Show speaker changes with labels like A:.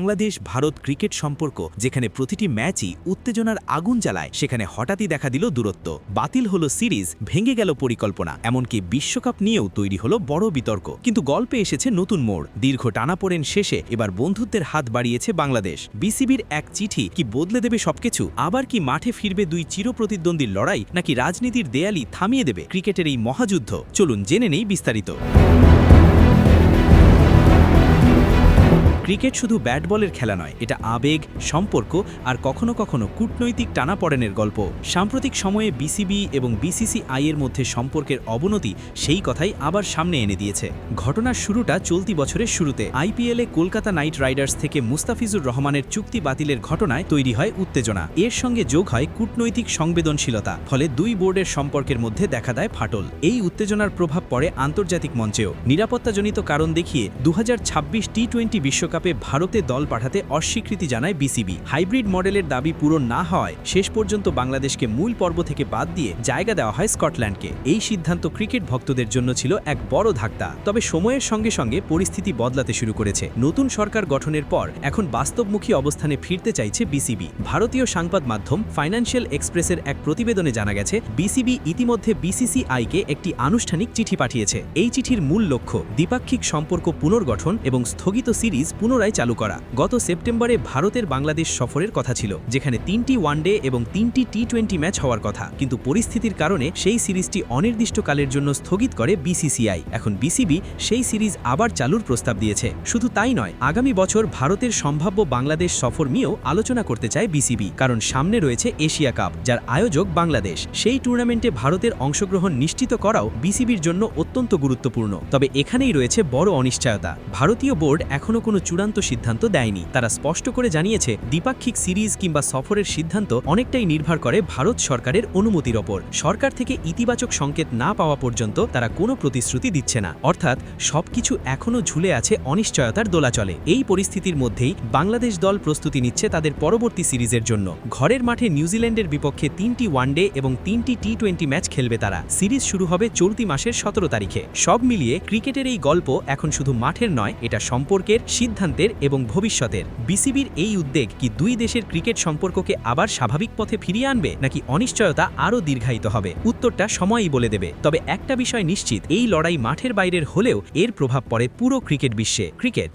A: Bangladesh Bharat cricket সম্পর্ক যেখানে প্রতিটি ম্যাচই উত্তেজনার আগুন জ্বালায়, সেখানে হঠাৎই দেখা দিল দূরত্ব, বাতিল হলো সিরিজ, ভেঙে গেল পরিকল্পনা, এমনকি বিশ্বকাপ নিয়েও তৈরি হলো বড় বিতর্ক। কিন্তু গল্পে এসেছে নতুন মোড়। দীর্ঘ টানাপোড়েন শেষে এবার বন্ধুত্বের হাত বাড়িয়েছে বাংলাদেশ। বিসিবির এক চিঠি কি বদলে দেবে সবকিছু? আবার কি মাঠে ফিরবে দুই চিরপ্রতিদ্বন্দ্বীর লড়াই, নাকি রাজনীতির দেয়ালই থামিয়ে দেবে ক্রিকেটের এই মহাযুদ্ধ? চলুন জেনে নেই বিস্তারিত। ক্রিকেট শুধু ব্যাট বলের খেলা নয়, এটা আবেগ, সম্পর্ক আর কখনো কখনো কূটনৈতিক টানাপড়েনের গল্প। সাম্প্রতিক সময়ে বিসিবি এবং বিসিসিআই এর মধ্যে সম্পর্কের অবনতি সেই কথাই আবার সামনে এনে দিয়েছে। ঘটনার শুরুটা চলতি বছরের শুরুতে আইপিএলে কলকাতা নাইট রাইডার্স থেকে মুস্তাফিজুর রহমানের চুক্তি বাতিলের ঘটনায় তৈরি হয় উত্তেজনা। এর সঙ্গে যোগ হয় কূটনৈতিক সংবেদনশীলতা, ফলে দুই বোর্ডের সম্পর্কের মধ্যে দেখা দেয় ফাটল। এই উত্তেজনার প্রভাব পড়ে আন্তর্জাতিক মঞ্চেও। নিরাপত্তাজনিত কারণ দেখিয়ে 2026 টি-20 বিশ্বকাপে ভারতে দল পাঠাতে অস্বীকৃতি জানায় বিসিবি। হাইব্রিড মডেলের দাবি পূরণ না হওয়ায় শেষ পর্যন্ত বাংলাদেশকে মূল পর্ব থেকে বাদ দিয়ে জায়গা দেওয়া হয় স্কটল্যান্ডকে। এই সিদ্ধান্ত ক্রিকেট ভক্তদের জন্য ছিল এক বড় ধাক্কা। তবে সময়ের সঙ্গে সঙ্গে পরিস্থিতি বদলাতে শুরু করেছে। নতুন সরকার গঠনের পর এখন বাস্তবমুখী অবস্থানে ফিরতে চাইছে বিসিবি। ভারতীয় সংবাদ মাধ্যম ফাইন্যান্সিয়াল এক্সপ্রেসের এক প্রতিবেদনে জানা গেছে, বিসিবি ইতিমধ্যে বিসিসিআইকে একটি আনুষ্ঠানিক চিঠি পাঠিয়েছে। এই চিঠির মূল লক্ষ্য দ্বিপাক্ষিক সম্পর্ক পুনর্গঠন এবং স্থগিত সিরিজ পুনরায় চালু করা। গত সেপ্টেম্বরে ভারতের বাংলাদেশ সফরের কথা ছিল, যেখানে 3টি ওয়ানডে এবং 3টি টি-20 ম্যাচ হওয়ার কথা, কিন্তু পরিস্থিতির কারণে সেই সিরিজটি অনির্দিষ্টকালের জন্য স্থগিত করে বিসিসিআই। এখন বিসিবি সেই সিরিজ আবার চালুর প্রস্তাব দিয়েছে। শুধু তাই নয়, আগামী বছর ভারতের সম্ভাব্য বাংলাদেশ সফর নিয়েও আলোচনা করতে চায় বিসিবি, কারণ সামনে রয়েছে এশিয়া কাপ, যার আয়োজক বাংলাদেশ। সেই টুর্নামেন্টে ভারতের অংশগ্রহণ নিশ্চিত করাও বিসিবির জন্য অত্যন্ত গুরুত্বপূর্ণ। তবে এখানেই রয়েছে বড় অনিশ্চয়তা। ভারতীয় বোর্ড এখনও কোনো চূড়ান্ত সিদ্ধান্ত দেয়নি। তারা স্পষ্ট করে জানিয়েছে, দ্বিপাক্ষিক সিরিজ কিংবা সফরের সিদ্ধান্ত অনেকটাই নির্ভর করে ভারত সরকারের অনুমতির ওপর। সরকার থেকে ইতিবাচক সংকেত না পাওয়া পর্যন্ত তারা কোনো প্রতিশ্রুতি দিচ্ছে না। অর্থাৎ সবকিছু এখনও ঝুলে আছে অনিশ্চয়তার দোলাচলে। এই পরিস্থিতির মধ্যেই বাংলাদেশ দল প্রস্তুতি নিচ্ছে তাদের পরবর্তী সিরিজের জন্য। ঘরের মাঠে নিউজিল্যান্ডের বিপক্ষে 3টি ওয়ানডে এবং 3টি টি-20 ম্যাচ খেলবে তারা। সিরিজ শুরু হবে চলতি মাসের 17 তারিখে। সব মিলিয়ে ক্রিকেটের এই গল্প এখন শুধু মাঠের নয়, এটা সম্পর্কের, সিদ্ধান্তের এবং ভবিষ্যতের। বিসিবির এই উদ্যোগ কি দুই দেশের ক্রিকেট সম্পর্ককে আবার স্বাভাবিক পথে ফিরিয়ে আনবে, নাকি অনিশ্চয়তা আরও দীর্ঘায়িত হবে? উত্তরটা সময়ই বলে দেবে। তবে একটা বিষয় নিশ্চিত, এই লড়াই মাঠের বাইরের হলেও এর প্রভাব পড়ে পুরো ক্রিকেট বিশ্বে। ক্রিকেট